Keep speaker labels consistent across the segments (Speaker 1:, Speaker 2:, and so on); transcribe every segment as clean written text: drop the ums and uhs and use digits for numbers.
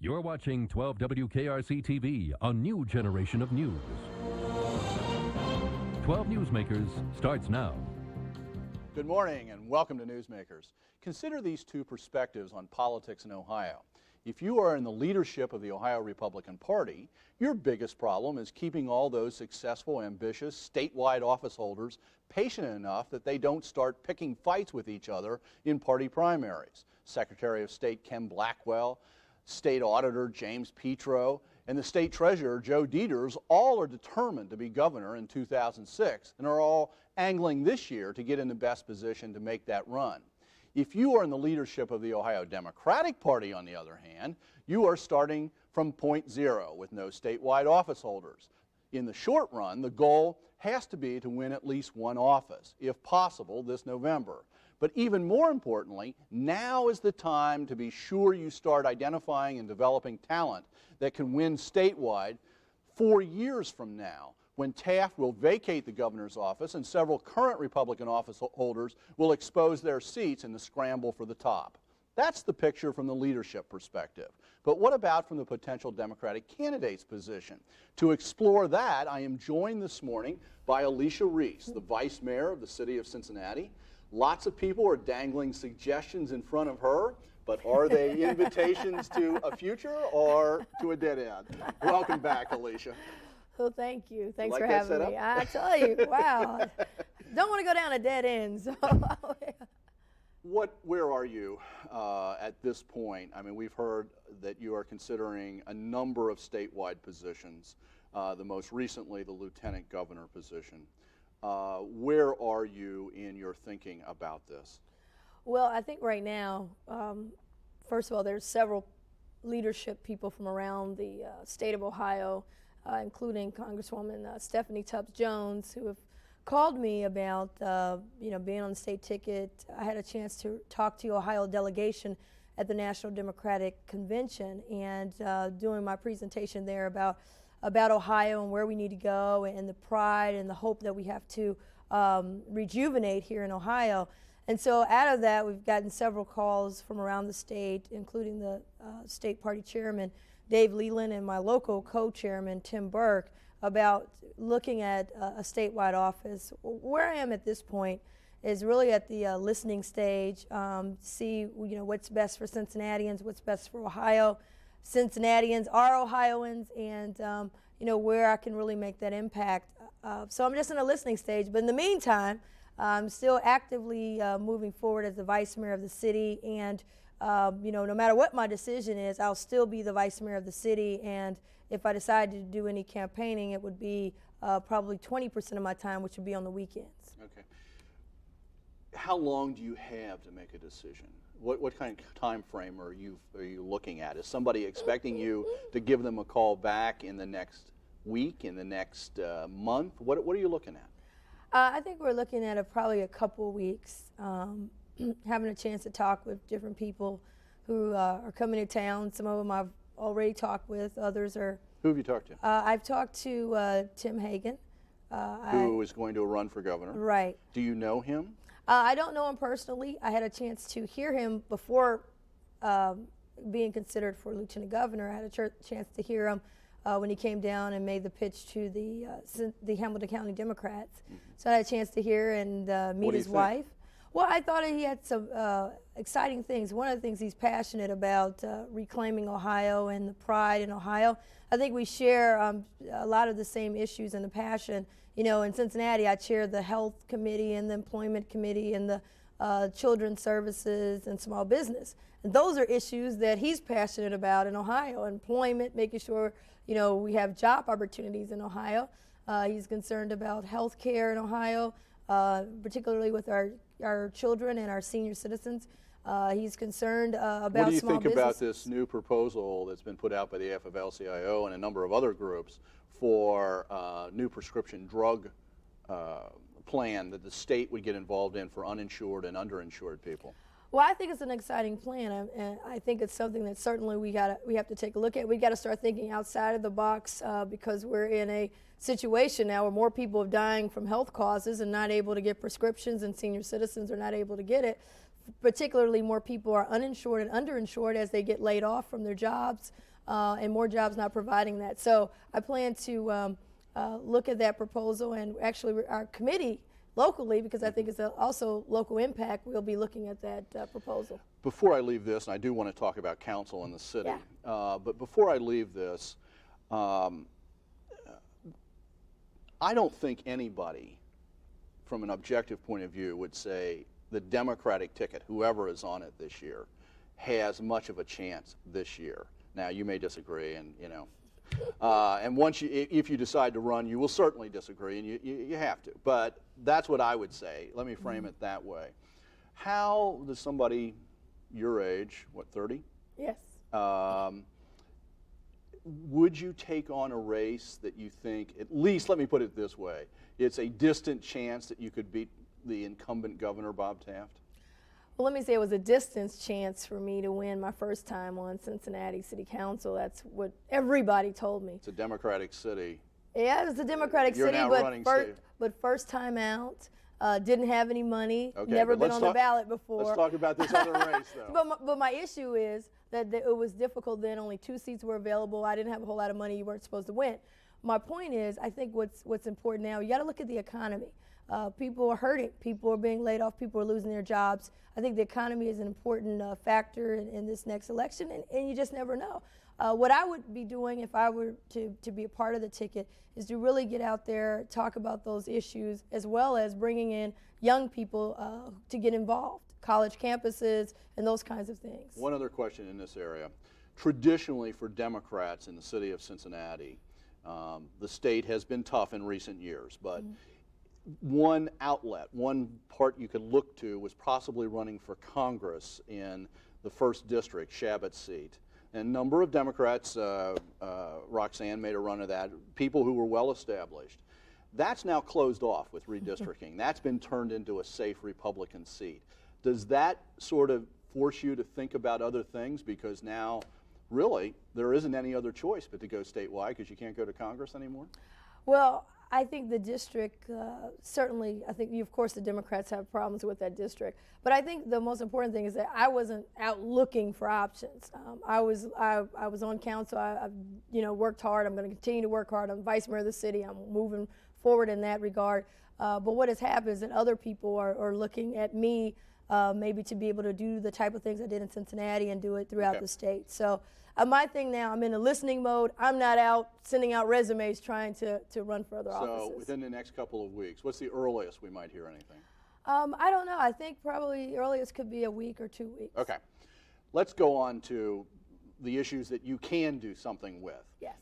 Speaker 1: You're watching 12 WKRC TV, a new generation of news. 12 Newsmakers starts now.
Speaker 2: Good morning and welcome to Newsmakers. Consider these two perspectives on politics in Ohio. If you are in the leadership of the Ohio Republican Party, your biggest problem is keeping all those successful, ambitious, statewide office holders patient enough that they don't start picking fights with each other in party primaries. Secretary of State Ken Blackwell, State Auditor James Petro, and the State Treasurer Joe Dieters all are determined to be governor in 2006 and are all angling this year to get in the best position to make that run. If you are in the leadership of the Ohio Democratic Party, on the other hand, you are starting from point zero with no statewide office holders. In the short run, the goal has to be to win at least one office, if possible, this November. But even more importantly, now is the time to be sure you start identifying and developing talent that can win statewide 4 years from now, when Taft will vacate the governor's office and several current Republican office holders will expose their seats in the scramble for the top. That's the picture from the leadership perspective. But what about from the potential Democratic candidate's position? To explore that, I am joined this morning by Alicia Reece, the vice mayor of the city of Cincinnati. Lots of people are dangling suggestions in front of her, but are they invitations to a future or to a dead end? Welcome back, Alicia.
Speaker 3: Well, thank you. Thanks
Speaker 2: like
Speaker 3: for
Speaker 2: that
Speaker 3: having
Speaker 2: setup?
Speaker 3: me. I tell you, wow. Don't want to go down a dead end. So.
Speaker 2: Where are you at this point? I mean, we've heard that you are considering a number of statewide positions, the most recently the lieutenant governor position. Where are you in your thinking about this?
Speaker 3: Well, I think right now, first of all, there's several leadership people from around the state of Ohio, including Congresswoman Stephanie Tubbs Jones, who have called me about being on the state ticket. I had a chance to talk to the Ohio delegation at the National Democratic Convention and doing my presentation there about Ohio and where we need to go and the pride and the hope that we have to rejuvenate here in Ohio. And so out of that, we've gotten several calls from around the state, including the state party chairman, Dave Leland, and my local co-chairman, Tim Burke, about looking at a statewide office. Where I am at this point is really at the listening stage, see what's best for Cincinnatians, what's best for Ohio. Cincinnatians are Ohioans, and where I can really make that impact. So I'm just in a listening stage, but in the meantime, I'm still actively moving forward as the vice mayor of the city, and no matter what my decision is, I'll still be the vice mayor of the city, and if I decide to do any campaigning, it would be probably 20% of my time, which would be on the weekends.
Speaker 2: Okay. How long do you have to make a decision? What kind of time frame are you looking at? Is somebody expecting you to give them a call back in the next week, in the next month? What are you looking at?
Speaker 3: I think we're looking at probably a couple of weeks, having a chance to talk with different people who are coming to town. Some of them I've already talked with. Others are.
Speaker 2: Who have you talked to?
Speaker 3: I've talked to Tim Hagan.
Speaker 2: Who is going to run for governor?
Speaker 3: Right.
Speaker 2: Do you know him?
Speaker 3: I don't know him personally. I had a chance to hear him before being considered for lieutenant governor. I had a chance to hear him when he came down and made the pitch to the Hamilton County Democrats. Mm-hmm. So I had a chance to hear and meet his wife. Well, I thought he had some exciting things. One of the things he's passionate about, reclaiming Ohio and the pride in Ohio. I think we share a lot of the same issues and the passion. In Cincinnati, I chair the health committee and the employment committee and the children's services and small business. And those are issues that he's passionate about in Ohio. Employment, making sure, we have job opportunities in Ohio. He's concerned about health care in Ohio, particularly with our children and our senior citizens. He's concerned about small business.
Speaker 2: What do you think about this new proposal that's been put out by the AFL-CIO and a number of other groups for new prescription drug plan that the state would get involved in for uninsured and underinsured people?
Speaker 3: Well, I think it's an exciting plan, and I think it's something that certainly we have to take a look at. We got to start thinking outside of the box because we're in a situation now where more people are dying from health causes and not able to get prescriptions, and senior citizens are not able to get it. Particularly, more people are uninsured and underinsured as they get laid off from their jobs. and more jobs not providing that. So I plan to look at that proposal, and actually our committee locally, because I think it's also local impact, we'll be looking at that proposal.
Speaker 2: Before I leave this, and I do want to talk about council in the city, but before I leave this, I don't think anybody from an objective point of view would say the Democratic ticket, whoever is on it this year, has much of a chance this year. Now, you may disagree, and you know, and once if you decide to run, you will certainly disagree, and you have to. But that's what I would say. Let me frame it that way. How does somebody your age, what, 30?
Speaker 3: Yes.
Speaker 2: Would you take on a race that you think, at least, let me put it this way, it's a distant chance that you could beat the incumbent governor, Bob Taft?
Speaker 3: Well, let me say it was a distance chance for me to win my first time on Cincinnati City Council. That's what everybody told me.
Speaker 2: It's a Democratic city.
Speaker 3: Yeah, it's a Democratic
Speaker 2: You're
Speaker 3: city,
Speaker 2: now running state.
Speaker 3: but first time out. Didn't have any money,
Speaker 2: Okay,
Speaker 3: never been on the ballot before.
Speaker 2: Let's talk about this other race, though.
Speaker 3: But my issue is that it was difficult then. Only 2 seats were available. I didn't have a whole lot of money. You weren't supposed to win. My point is, I think what's important now, you got to look at the economy. People are hurting. People are being laid off. People are losing their jobs. I think the economy is an important factor in this next election, and you just never know. What I would be doing if I were to be a part of the ticket is to really get out there, talk about those issues, as well as bringing in young people to get involved, college campuses, and those kinds of things.
Speaker 2: One other question in this area. Traditionally, for Democrats in the city of Cincinnati, the state has been tough in recent years, but one outlet, one part you could look to was possibly running for Congress in the 1st District, Shabbat's seat. And a number of Democrats, Roxanne made a run of that, people who were well established. That's now closed off with redistricting. That's been turned into a safe Republican seat. Does that sort of force you to think about other things? Because now, really, there isn't any other choice but to go statewide because you can't go to Congress anymore?
Speaker 3: Well, I think the district, certainly, I think, of course, the Democrats have problems with that district. But I think the most important thing is that I wasn't out looking for options. I was on council. I've worked hard. I'm going to continue to work hard. I'm vice mayor of the city. I'm moving forward in that regard. But what has happened is that other people are looking at me maybe to be able to do the type of things I did in Cincinnati and do it throughout the state. So my thing now, I'm in a listening mode. I'm not out sending out resumes trying to run for other offices.
Speaker 2: So within the next couple of weeks, what's the earliest we might hear anything?
Speaker 3: I don't know. I think probably earliest could be a week or 2 weeks.
Speaker 2: Okay. Let's go on to the issues that you can do something with.
Speaker 3: Yes.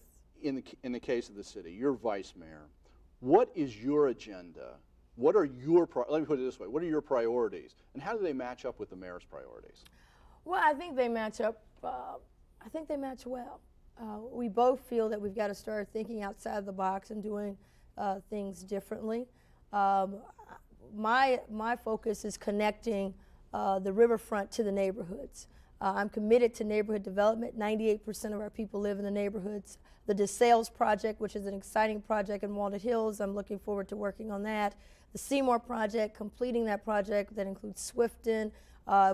Speaker 2: In the case of the city, you're vice mayor. What is your agenda? What are your, let me put it this way, what are your priorities? And how do they match up with the mayor's priorities?
Speaker 3: Well, I think they match up. I think they match well. We both feel that we've got to start thinking outside the box and doing things differently. My focus is connecting the riverfront to the neighborhoods. I'm committed to neighborhood development. 98% of our people live in the neighborhoods. The DeSales project, which is an exciting project in Walnut Hills, I'm looking forward to working on that. The Seymour project, completing that project that includes Swifton,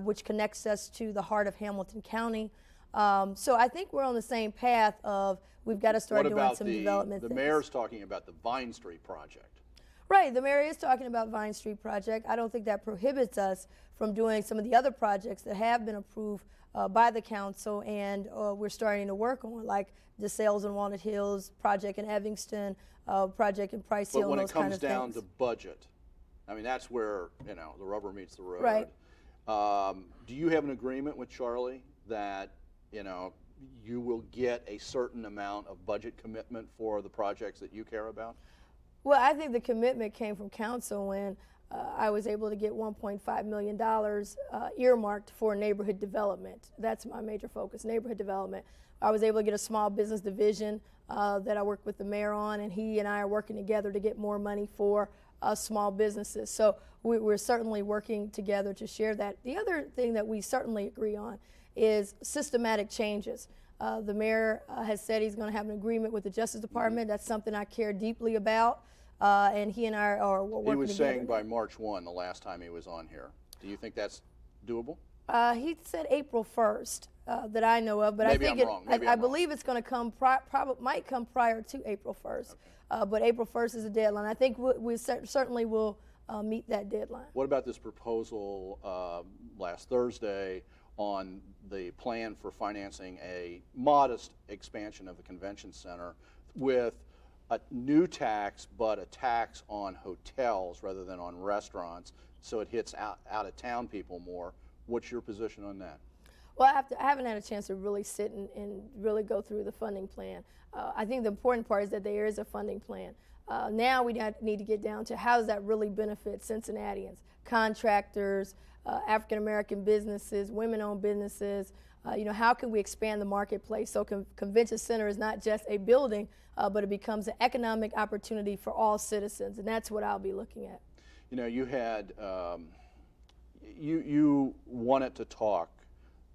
Speaker 3: which connects us to the heart of Hamilton County. So I think we're on the same path of we've got to start doing some development things.
Speaker 2: The mayor's talking about the Vine Street project.
Speaker 3: Right, the mayor is talking about Vine Street project. I don't think that prohibits us from doing some of the other projects that have been approved by the council and we're starting to work on, like the Sales in Walnut Hills, project in Evanston, project in Price Hill, and those kind of things.
Speaker 2: But when it comes down to budget, I mean, that's where, the rubber meets the road.
Speaker 3: Right.
Speaker 2: Do you have an agreement with Charlie that, you will get a certain amount of budget commitment for the projects that you care about?
Speaker 3: Well, I think the commitment came from council when I was able to get $1.5 million earmarked for neighborhood development. That's my major focus, neighborhood development. I was able to get a small business division that I worked with the mayor on, and he and I are working together to get more money for small businesses. So we're certainly working together to share that. The other thing that we certainly agree on is systematic changes. The mayor has said he's going to have an agreement with the Justice Department. That's something I care deeply about, and he and I are working together.
Speaker 2: He was saying by March 1, the last time he was on here. Do you think that's doable?
Speaker 3: He said April 1st that I know of, but
Speaker 2: Maybe
Speaker 3: I
Speaker 2: I'm
Speaker 3: think
Speaker 2: wrong.
Speaker 3: I believe it's going to come might come prior to April 1st.
Speaker 2: Okay.
Speaker 3: But April 1st is the deadline. I think we certainly will meet that deadline.
Speaker 2: What about this proposal last Thursday on the plan for financing a modest expansion of the convention center with a new tax, but a tax on hotels rather than on restaurants, so it hits out-of-town people more? What's your position on that?
Speaker 3: Well, I haven't had a chance to really sit and really go through the funding plan. I think the important part is that there is a funding plan. Now we need to get down to how does that really benefit Cincinnatians, contractors, African American businesses, women-owned businesses. How can we expand the marketplace so convention center is not just a building, but it becomes an economic opportunity for all citizens, and that's what I'll be looking at.
Speaker 2: You had you wanted to talk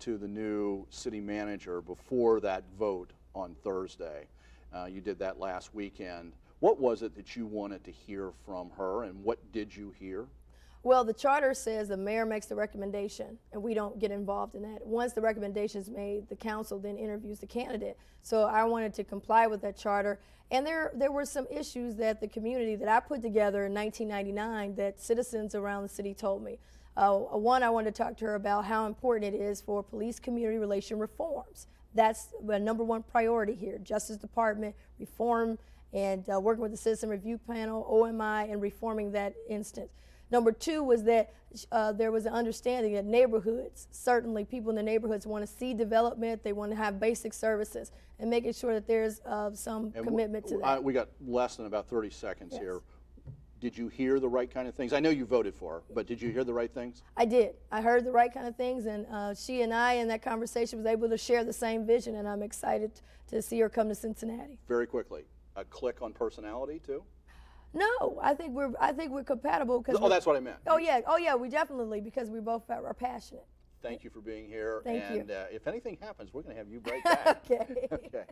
Speaker 2: to the new city manager before that vote on Thursday. You did that last weekend. What was it that you wanted to hear from her, and what did you hear?
Speaker 3: Well, the charter says the mayor makes the recommendation, and we don't get involved in that. Once the recommendation is made, the council then interviews the candidate. So I wanted to comply with that charter. And there were some issues that the community that I put together in 1999 that citizens around the city told me. One, I wanted to talk to her about how important it is for police-community relation reforms. That's the #1 priority here. Justice Department reform and working with the Citizen Review Panel, OMI, and reforming that instance. #2 was that there was an understanding that neighborhoods, certainly people in the neighborhoods want to see development, they want to have basic services, and making sure that there's some commitment to that.
Speaker 2: We got less than about 30 seconds
Speaker 3: Yes.
Speaker 2: here. Did you hear the right kind of things? I know you voted for her, but did you hear the right things?
Speaker 3: I did. I heard the right kind of things, and she and I in that conversation was able to share the same vision, and I'm excited to see her come to Cincinnati.
Speaker 2: Very quickly, a click on personality too?
Speaker 3: No, I think we're compatible.
Speaker 2: Oh, that's what I meant.
Speaker 3: Oh yeah, we definitely, because we both are passionate.
Speaker 2: Thank you for being here.
Speaker 3: Thank you.
Speaker 2: And if anything happens, we're going to have you right back.
Speaker 3: Okay.
Speaker 2: Okay.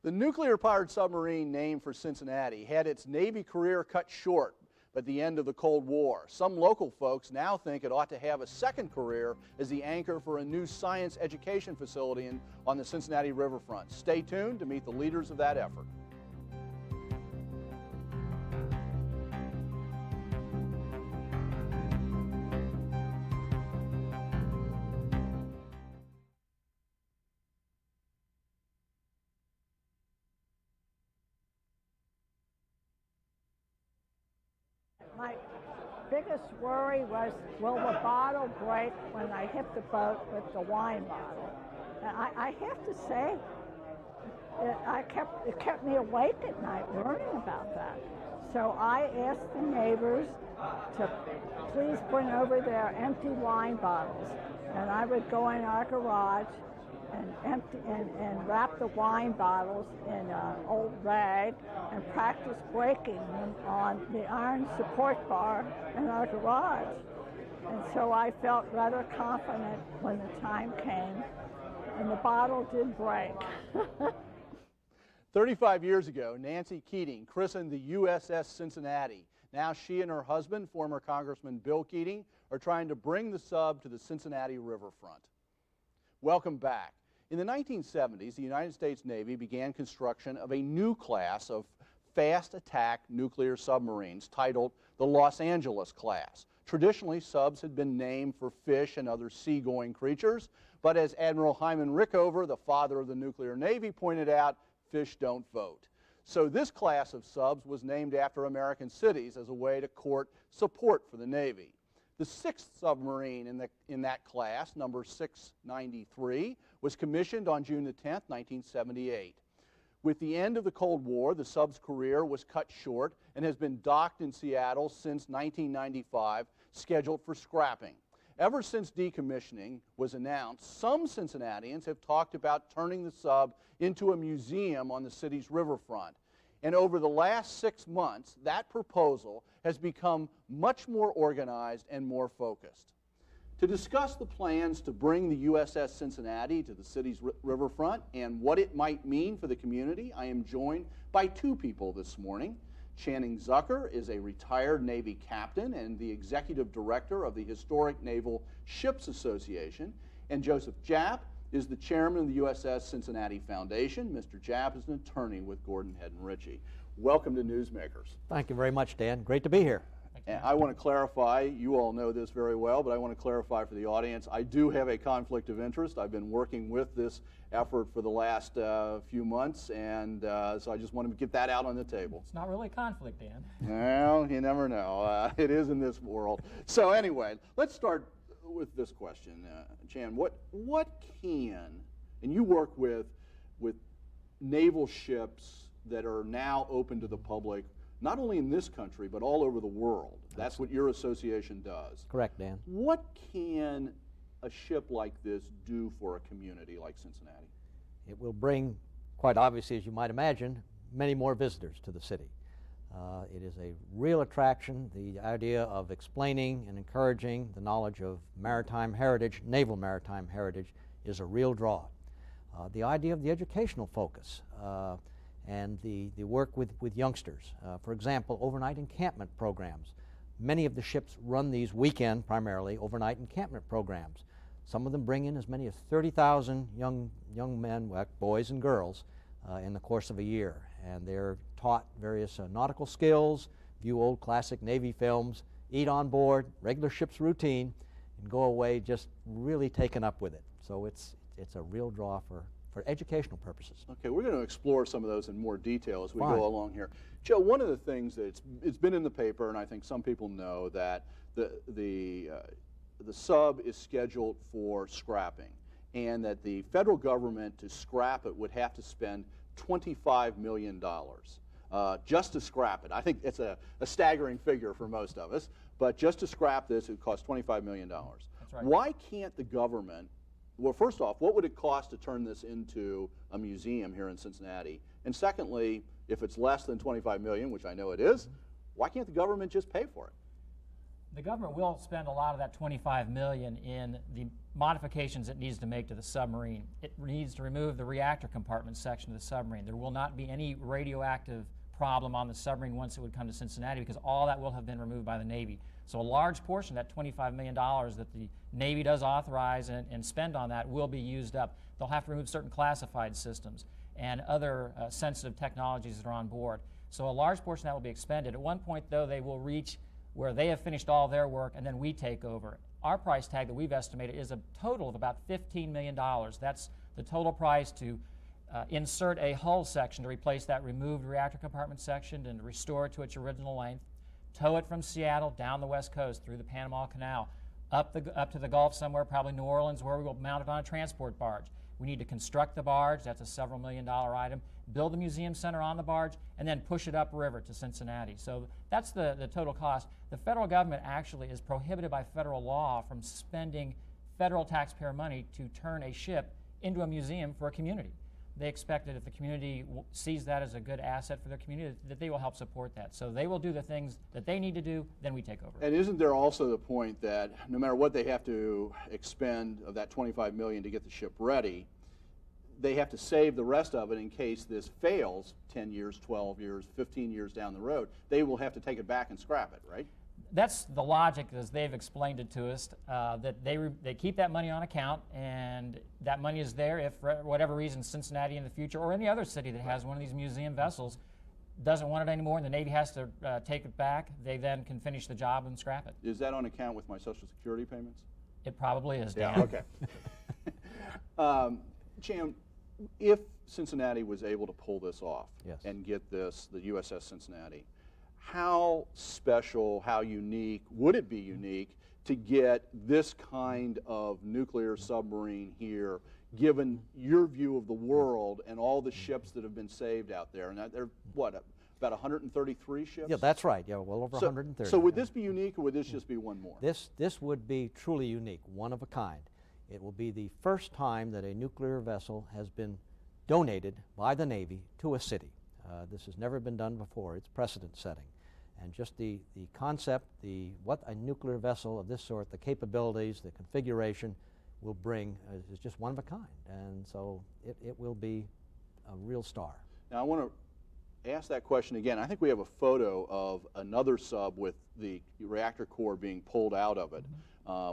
Speaker 2: The nuclear-powered submarine named for Cincinnati had its Navy career cut short at the end of the Cold War. Some local folks now think it ought to have a second career as the anchor for a new science education facility on the Cincinnati riverfront. Stay tuned to meet the leaders of that effort.
Speaker 4: My biggest worry was, will the bottle break when I hit the boat with the wine bottle? And I have to say, it kept me awake at night learning about that. So I asked the neighbors to please bring over their empty wine bottles. And I would go in our garage and wrap the wine bottles in an old rag and practice breaking them on the iron support bar in our garage. And so I felt rather confident when the time came, and the bottle did break.
Speaker 2: 35 years ago, Nancy Keating christened the USS Cincinnati. Now she and her husband, former Congressman Bill Keating, are trying to bring the sub to the Cincinnati riverfront. Welcome back. In the 1970s, the United States Navy began construction of a new class of fast attack nuclear submarines titled the Los Angeles class. Traditionally, subs had been named for fish and other seagoing creatures, but as Admiral Hyman Rickover, the father of the nuclear Navy, pointed out, fish don't vote. So this class of subs was named after American cities as a way to court support for the Navy. The 6th submarine in that class, number 693, was commissioned on June the 10th, 1978. With the end of the Cold War, the sub's career was cut short and has been docked in Seattle since 1995, scheduled for scrapping. Ever since decommissioning was announced, some Cincinnatians have talked about turning the sub into a museum on the city's riverfront. And over the last 6 months, that proposal has become much more organized and more focused. To discuss the plans to bring the USS Cincinnati to the city's riverfront and what it might mean for the community, I am joined by two people this morning. Channing Zucker is a retired Navy captain and the executive director of the Historic Naval Ships Association. And Joseph Jaap is the chairman of the USS Cincinnati Foundation. Mr. Jaap is an attorney with Gordon, Head & Ritchie. Welcome to Newsmakers.
Speaker 5: Thank you very much, Dan. Great to be here.
Speaker 2: And I want to clarify, you all know this very well, but I want to clarify for the audience, I do have a conflict of interest. I've been working with this effort for the last few months, and so I just want to get that out on the table.
Speaker 6: It's not really a conflict, Dan.
Speaker 2: Well, you never know. It is in this world. So anyway, let's start with this question. Chan, what can, and you work with naval ships that are now open to the public, not only in this country, but all over the world. That's what your association does.
Speaker 5: Correct, Dan.
Speaker 2: What can a ship like this do for a community like Cincinnati?
Speaker 5: It will bring, quite obviously, as you might imagine, many more visitors to the city. It is a real attraction. The idea of explaining and encouraging the knowledge of maritime heritage, naval maritime heritage, is a real draw. The idea of the educational focus and the work with youngsters. For example, overnight encampment programs. Many of the ships run these weekend, primarily, overnight encampment programs. Some of them bring in as many as 30,000 young men, boys and girls, in the course of a year. And they're taught various nautical skills, view old classic Navy films, eat on board, regular ship's routine, and go away just really taken up with it. So it's a real draw for educational purposes.
Speaker 2: Okay, we're going to explore some of those in more detail as we
Speaker 5: Fine.
Speaker 2: go along here. Joe, one of the things that it's been in the paper, and I think some people know, that the sub is scheduled for scrapping, and that the federal government, to scrap it, would have to spend $25 million just to scrap it. I think it's a staggering figure for most of us, but just to scrap this, it would cost $25 million.
Speaker 6: That's right.
Speaker 2: Why can't the government, well, first off, what would it cost to turn this into a museum here in Cincinnati? And secondly, if it's less than $25 million, which I know it is, why can't the government just pay for it?
Speaker 6: The government will spend a lot of that $25 million in the modifications it needs to make to the submarine. It needs to remove the reactor compartment section of the submarine. There will not be any radioactive problem on the submarine once it would come to Cincinnati, because all that will have been removed by the Navy. So a large portion of that $25 million that the Navy does authorize and spend on that will be used up. They'll have to remove certain classified systems and other sensitive technologies that are on board. So a large portion of that will be expended. At one point, though, they will reach where they have finished all their work and then we take over. Our price tag that we've estimated is a total of about $15 million. That's the total price to insert a hull section to replace that removed reactor compartment section and restore it to its original length, tow it from Seattle down the west coast through the Panama Canal, up to the Gulf somewhere, probably New Orleans, where we will mount it on a transport barge. We need to construct the barge, that's a several million-dollar item, build the museum center on the barge, and then push it upriver to Cincinnati. So that's the total cost. The federal government actually is prohibited by federal law from spending federal taxpayer money to turn a ship into a museum for a community. They expect that if the community sees that as a good asset for their community, that they will help support that. So they will do the things that they need to do, then we take over.
Speaker 2: And isn't there also the point that no matter what they have to expend of that $25 million to get the ship ready, they have to save the rest of it in case this fails 10 years, 12 years, 15 years down the road? They will have to take it back and scrap it, right?
Speaker 6: That's the logic, as they've explained it to us, that they keep that money on account, and that money is there if, for whatever reason, Cincinnati in the future or any other city that has one of these museum vessels doesn't want it anymore and the Navy has to take it back, they then can finish the job and scrap it.
Speaker 2: Is that on account with my Social Security payments?
Speaker 6: It probably is, Dan.
Speaker 2: Yeah, okay. Chan, if Cincinnati was able to pull this off
Speaker 5: Yes.
Speaker 2: and get the USS Cincinnati, how special, how unique, would it be unique to get this kind of nuclear submarine here, given your view of the world and all the ships that have been saved out there? And there are, what, about 133 ships?
Speaker 5: Yeah, that's right. Yeah, well over 130.
Speaker 2: So would this be unique, or would this just be one more?
Speaker 5: This would be truly unique, one of a kind. It will be the first time that a nuclear vessel has been donated by the Navy to a city. This has never been done before. It's precedent setting. And just the concept, what a nuclear vessel of this sort, the capabilities, the configuration will bring is just one of a kind. And so it will be a real star.
Speaker 2: Now I want to ask that question again. I think we have a photo of another sub with the reactor core being pulled out of it,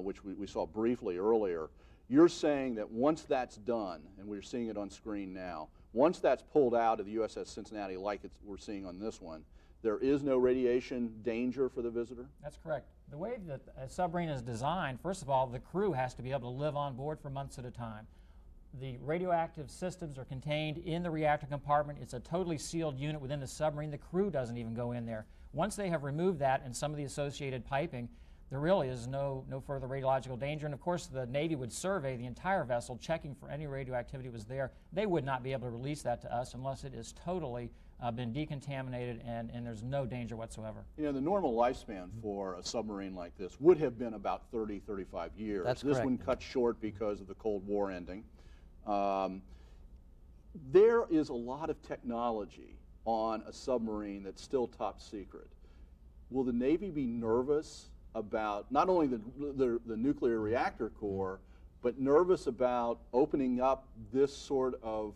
Speaker 2: which we saw briefly earlier. You're saying that once that's done, and we're seeing it on screen now, once that's pulled out of the USS Cincinnati like we're seeing on this one, there is no radiation danger for the visitor?
Speaker 6: That's correct. The way that a submarine is designed, first of all, the crew has to be able to live on board for months at a time. The radioactive systems are contained in the reactor compartment. It's a totally sealed unit within the submarine. The crew doesn't even go in there. Once they have removed that and some of the associated piping, there really is no further radiological danger. And of course, the Navy would survey the entire vessel, checking for any radioactivity that was there. They would not be able to release that to us unless it is totally been decontaminated and there's no danger whatsoever.
Speaker 2: You know, the normal lifespan for a submarine like this would have been about 30, 35 years.
Speaker 5: That's
Speaker 2: this
Speaker 5: correct.
Speaker 2: one cut short because of the Cold War ending. There is a lot of technology on a submarine that's still top secret. Will the Navy be nervous about not only the nuclear reactor core, but nervous about opening up this sort of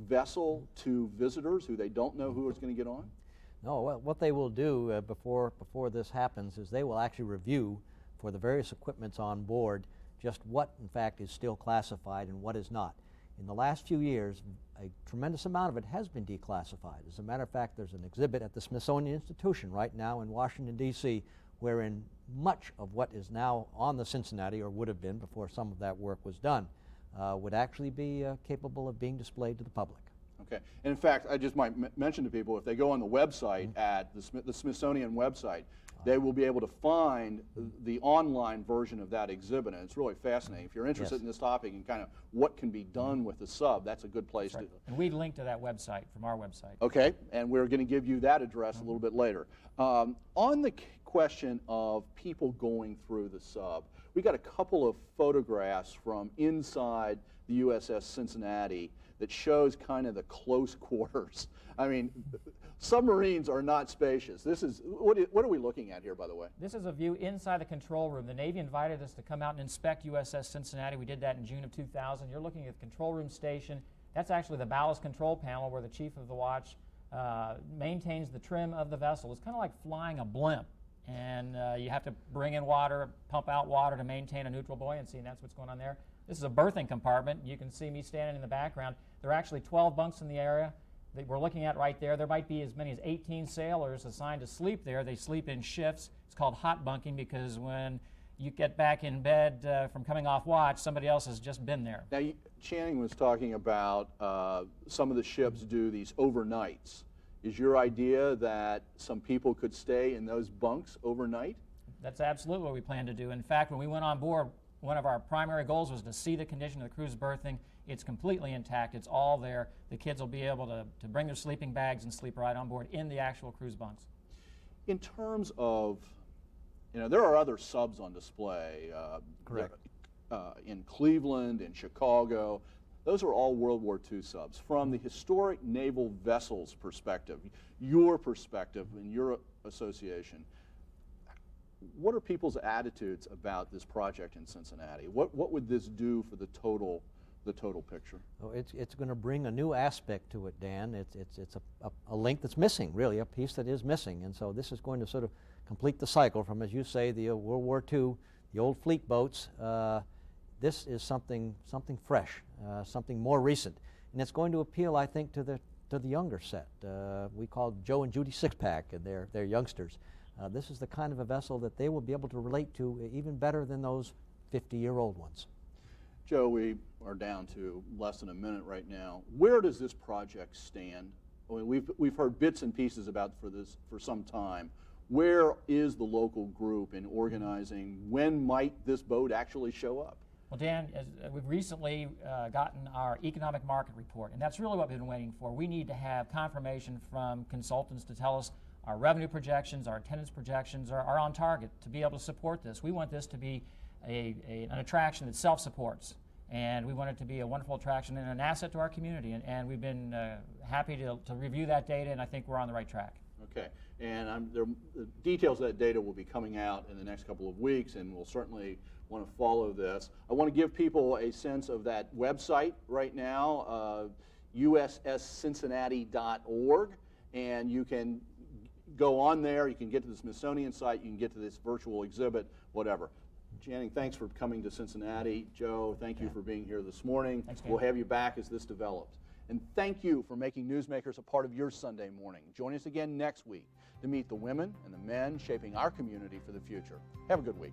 Speaker 2: vessel to visitors who they don't know who is going to get on?
Speaker 5: No, what they will do before this happens is they will actually review for the various equipments on board just what in fact is still classified and what is not. In the last few years, a tremendous amount of it has been declassified. As a matter of fact, there's an exhibit at the Smithsonian Institution right now in Washington, D.C., wherein much of what is now on the Cincinnati, or would have been before some of that work was done, would actually be capable of being displayed to the public.
Speaker 2: Okay. And in fact, I just might mention to people, if they go on the website at the Smithsonian website, they will be able to find the online version of that exhibit, and it's really fascinating. If you're interested in this topic and kind of what can be done with the sub, that's a good place to.
Speaker 6: And we link to that website from our website.
Speaker 2: Okay, and we're going to give you that address a little bit later. On the question of people going through the sub, we got a couple of photographs from inside the USS Cincinnati that shows kind of the close quarters. I mean, submarines are not spacious. This is, what are we looking at here, by the way?
Speaker 6: This is a view inside the control room. The Navy invited us to come out and inspect USS Cincinnati. We did that in June of 2000. You're looking at the control room station. That's actually the ballast control panel where the chief of the watch maintains the trim of the vessel. It's kind of like flying a blimp. And you have to bring in water, pump out water to maintain a neutral buoyancy, and that's what's going on there. This is a berthing compartment. You can see me standing in the background. There are actually 12 bunks in the area that we're looking at right there. There might be as many as 18 sailors assigned to sleep there. They sleep in shifts. It's called hot bunking because when you get back in bed from coming off watch, somebody else has just been there.
Speaker 2: Now, Channing was talking about some of the ships do these overnights. Is your idea that some people could stay in those bunks overnight?
Speaker 6: That's absolutely what we plan to do. In fact, when we went on board, one of our primary goals was to see the condition of the crew's berthing. It's completely intact. It's all there. The kids will be able to bring their sleeping bags and sleep right on board in the actual cruise bunks.
Speaker 2: In terms of, you know, there are other subs on display.
Speaker 5: Correct.
Speaker 2: In Cleveland, in Chicago. Those are all World War II subs. From the historic naval vessels perspective, your perspective and your association, what are people's attitudes about this project in Cincinnati? What would this do for the total picture?
Speaker 5: Oh, it's going to bring a new aspect to it, Dan. It's a link that's missing, really, a piece that is missing. And so this is going to sort of complete the cycle from, as you say, the World War II, the old fleet boats. This is something fresh, something more recent, and it's going to appeal, I think, to the younger set. We call Joe and Judy Sixpack, and they're youngsters. This is the kind of a vessel that they will be able to relate to even better than those 50-year-old ones.
Speaker 2: Joe, we are down to less than a minute right now. Where does this project stand? I mean, we've heard bits and pieces about this for some time. Where is the local group in organizing? When might this boat actually show up?
Speaker 6: Well, Dan, we've recently gotten our economic market report, and that's really what we've been waiting for. We need to have confirmation from consultants to tell us our revenue projections, our attendance projections are on target to be able to support this. We want this to be an attraction that self-supports, and we want it to be a wonderful attraction and an asset to our community, and we've been happy to review that data, and I think we're on the right track.
Speaker 2: Okay, and the details of that data will be coming out in the next couple of weeks, and we'll certainly want to follow this. I want to give people a sense of that website right now, usscincinnati.org, and you can go on there. You can get to the Smithsonian site. You can get to this virtual exhibit, whatever. Channing, thanks for coming to Cincinnati. Joe, thank you for being here this morning.
Speaker 6: Thanks, Dan.
Speaker 2: We'll have you back as this develops. And thank you for making Newsmakers a part of your Sunday morning. Join us again next week to meet the women and the men shaping our community for the future. Have a good week.